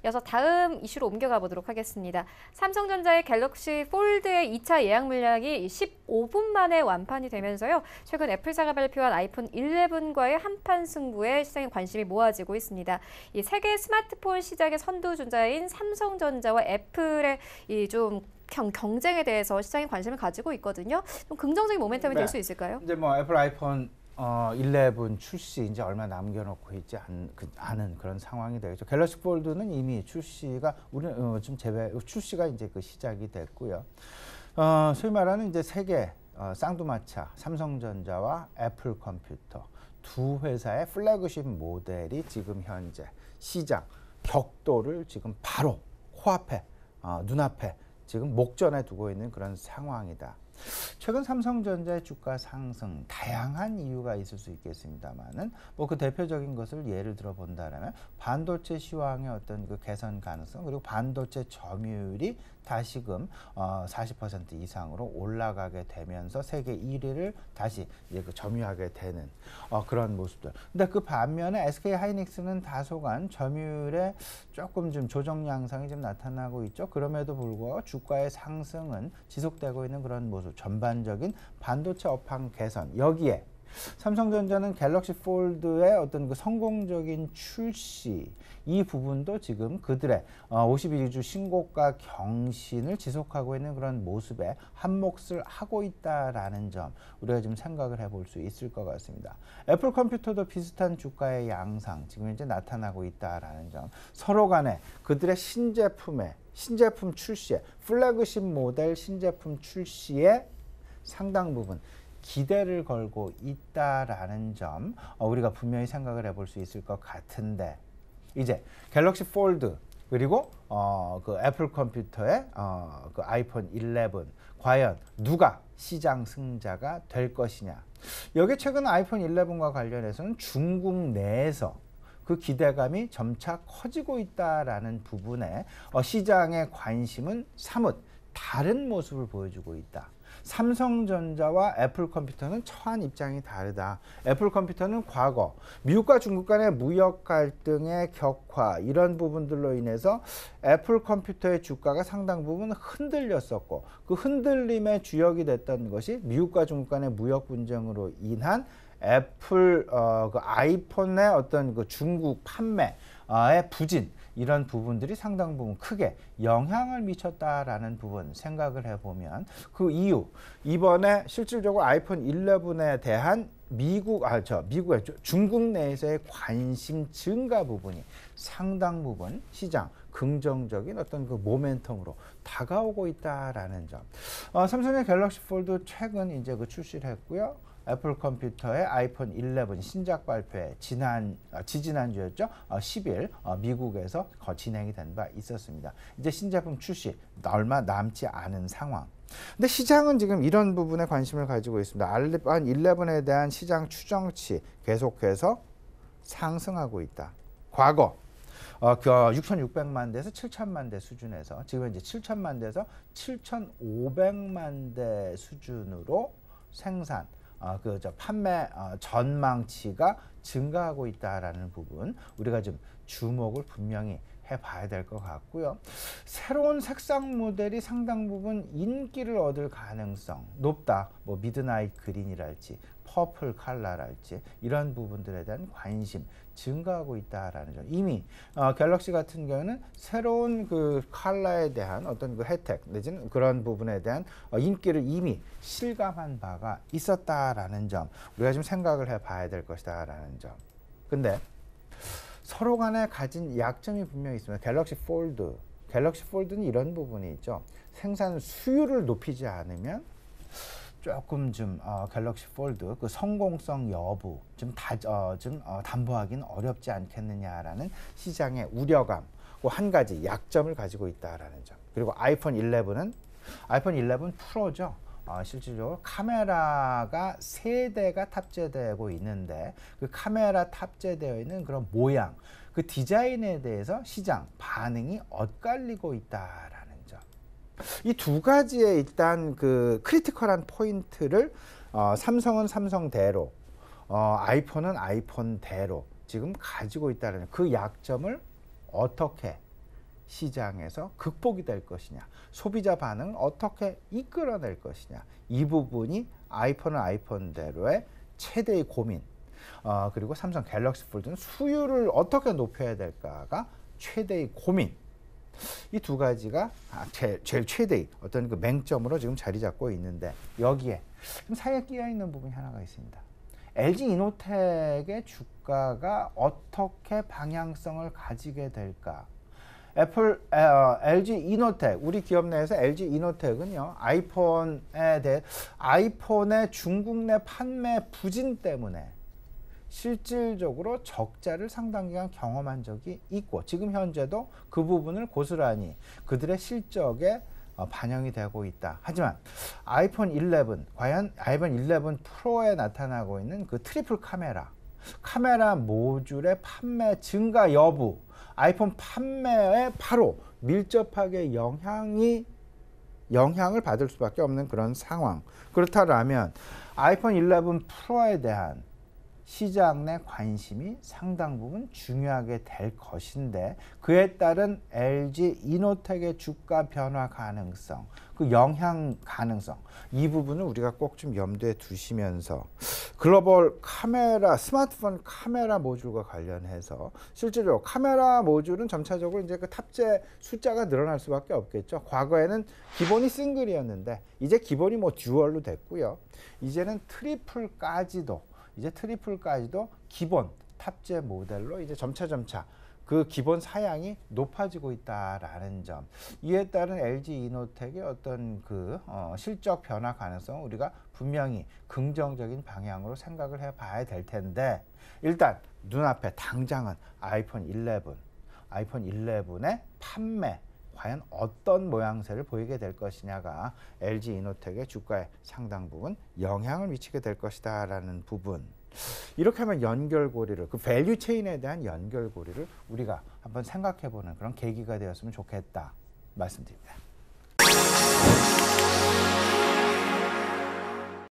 이어서 다음 이슈로 옮겨가 보도록 하겠습니다. 삼성전자의 갤럭시 폴드의 2차 예약 물량이 15분 만에 완판이 되면서요. 최근 애플사가 발표한 아이폰 11과의 한판 승부에 시장의 관심이 모아지고 있습니다. 이 세계 스마트폰 시장의 선두주자인 삼성전자와 애플의 좀 경쟁에 대해서 시장이 관심을 가지고 있거든요. 좀 긍정적인 모멘텀이 될 수 있을까요? 이제 뭐 애플 아이폰 11 출시 이제 얼마 남겨놓고 있지 않은 그런 상황이 되겠죠. 갤럭시 폴드는 이미 출시가 출시가 이제 그 시작이 됐고요. 소위 말하는 이제 세계 쌍두마차 삼성전자와 애플 컴퓨터 두 회사의 플래그십 모델이 지금 현재 시장 격돌을 지금 바로 코앞에 눈앞에 지금 목전에 두고 있는 그런 상황이다. 최근 삼성전자의 주가 상승 다양한 이유가 있을 수 있겠습니다만은 뭐 그 대표적인 것을 예를 들어 본다라면 반도체 시황의 어떤 그 개선 가능성 그리고 반도체 점유율이 다시금 40% 이상으로 올라가게 되면서 세계 1위를 다시 이제 그 점유하게 되는 그런 모습들. 근데 그 반면에 SK 하이닉스는 다소간 점유율에 조금 좀 조정 양상이 좀 나타나고 있죠. 그럼에도 불구하고 주가의 상승은 지속되고 있는 그런 모습. 전반적인 반도체 업황 개선 여기에 삼성전자는 갤럭시 폴드의 어떤 그 성공적인 출시 이 부분도 지금 그들의 51주 신고가 경신을 지속하고 있는 그런 모습에 한몫을 하고 있다라는 점 우리가 좀 생각을 해볼 수 있을 것 같습니다. 애플 컴퓨터도 비슷한 주가의 양상 지금 이제 나타나고 있다라는 점 서로 간에 그들의 신제품 출시에 플래그십 모델 신제품 출시에 상당 부분 기대를 걸고 있다라는 점 우리가 분명히 생각을 해볼 수 있을 것 같은데 이제 갤럭시 폴드 그리고 그 애플 컴퓨터의 그 아이폰 11 과연 누가 시장 승자가 될 것이냐 여기 최근 아이폰 11과 관련해서는 중국 내에서 그 기대감이 점차 커지고 있다라는 부분에 시장의 관심은 사뭇 다른 모습을 보여주고 있다. 삼성전자와 애플 컴퓨터는 처한 입장이 다르다. 애플 컴퓨터는 과거 미국과 중국 간의 무역 갈등의 격화 이런 부분들로 인해서 애플 컴퓨터의 주가가 상당 부분 흔들렸었고 그 흔들림의 주역이 됐던 것이 미국과 중국 간의 무역 분쟁으로 인한 애플 그 아이폰의 어떤 그 중국 판매의 부진 이런 부분들이 상당 부분 크게 영향을 미쳤다라는 부분 생각을 해보면 그 이유 이번에 실질적으로 아이폰 11에 대한 미국의 중국 내에서의 관심 증가 부분이 상당 부분 시장 긍정적인 어떤 그 모멘텀으로 다가오고 있다라는 점. 삼성의 갤럭시 폴드 최근 이제 그 출시를 했고요. 애플 컴퓨터의 아이폰 11 신작 발표회 지지난주였죠. 10일 미국에서 진행이 된 바 있었습니다. 이제 신제품 출시 얼마 남지 않은 상황. 근데 시장은 지금 이런 부분에 관심을 가지고 있습니다. 아이폰 11에 대한 시장 추정치 계속해서 상승하고 있다. 과거 6,600만 대에서 7,000만 대 수준에서 지금 이제 7,000만 대에서 7,500만 대 수준으로 생산 판매 전망치가 증가하고 있다라는 부분 우리가 좀 주목을 분명히 해봐야 될 것 같고요. 새로운 색상 모델이 상당 부분 인기를 얻을 가능성 높다. 뭐 미드나잇 그린이랄지 퍼플 컬러랄지 이런 부분들에 대한 관심 증가하고 있다라는 점. 이미 갤럭시 같은 경우는 새로운 그 컬러에 대한 어떤 그 혜택 내지는 그런 부분에 대한 인기를 이미 실감한 바가 있었다라는 점 우리가 좀 생각을 해봐야 될 것이다라는 점. 근데 서로 간에 가진 약점이 분명히 있습니다. 갤럭시 폴드는 이런 부분이 있죠. 생산 수율을 높이지 않으면 조금 좀 갤럭시 폴드 그 성공성 여부 좀 담보하기는 어렵지 않겠느냐라는 시장의 우려감, 한 가지 약점을 가지고 있다라는 점. 그리고 아이폰 11 프로죠. 실질적으로 카메라가 3대가 탑재되고 있는데 그 카메라 탑재되어 있는 그런 모양, 그 디자인에 대해서 시장 반응이 엇갈리고 있다라는 점. 이 두 가지의 일단 그 크리티컬한 포인트를 삼성은 삼성대로, 아이폰은 아이폰대로 지금 가지고 있다는 그 약점을 어떻게 시장에서 극복이 될 것이냐, 소비자 반응을 어떻게 이끌어낼 것이냐, 이 부분이 아이폰은 아이폰대로의 최대의 고민, 그리고 삼성 갤럭시 폴드는 수율을 어떻게 높여야 될까가 최대의 고민. 이 두 가지가 제일 최대의 어떤 그 맹점으로 지금 자리 잡고 있는데, 여기에 좀 사이에 끼어 있는 부분이 하나가 있습니다. LG 이노텍의 주가가 어떻게 방향성을 가지게 될까? LG 이노텍, 우리 기업 내에서 LG 이노텍은요, 아이폰의 중국 내 판매 부진 때문에 실질적으로 적자를 상당 기간 경험한 적이 있고, 지금 현재도 그 부분을 고스란히 그들의 실적에 반영이 되고 있다. 하지만 아이폰 11, 과연 아이폰 11 프로에 나타나고 있는 그 트리플 카메라 모듈의 판매 증가 여부, 아이폰 판매에 바로 밀접하게 영향을 받을 수밖에 없는 그런 상황. 그렇다면 아이폰 11 프로에 대한 시장 내 관심이 상당 부분 중요하게 될 것인데, 그에 따른 LG 이노텍의 주가 변화 가능성, 그 영향 가능성, 이 부분을 우리가 꼭 좀 염두에 두시면서, 글로벌 카메라, 스마트폰 카메라 모듈과 관련해서 실제로 카메라 모듈은 점차적으로 이제 그 탑재 숫자가 늘어날 수밖에 없겠죠. 과거에는 기본이 싱글이었는데 이제 기본이 뭐 듀얼로 됐고요. 이제는 트리플까지도 기본 탑재 모델로 이제 점차 그 기본 사양이 높아지고 있다라는 점, 이에 따른 LG 이노텍의 어떤 그 실적 변화 가능성은 우리가 분명히 긍정적인 방향으로 생각을 해봐야 될 텐데, 일단 눈앞에 당장은 아이폰 11의 판매 과연 어떤 모양새를 보이게 될 것이냐가 LG 이노텍의 주가에 상당 부분 영향을 미치게 될 것이다라는 부분. 이렇게 하면 연결고리를, 그 밸류 체인에 대한 연결고리를 우리가 한번 생각해보는 그런 계기가 되었으면 좋겠다 말씀드립니다.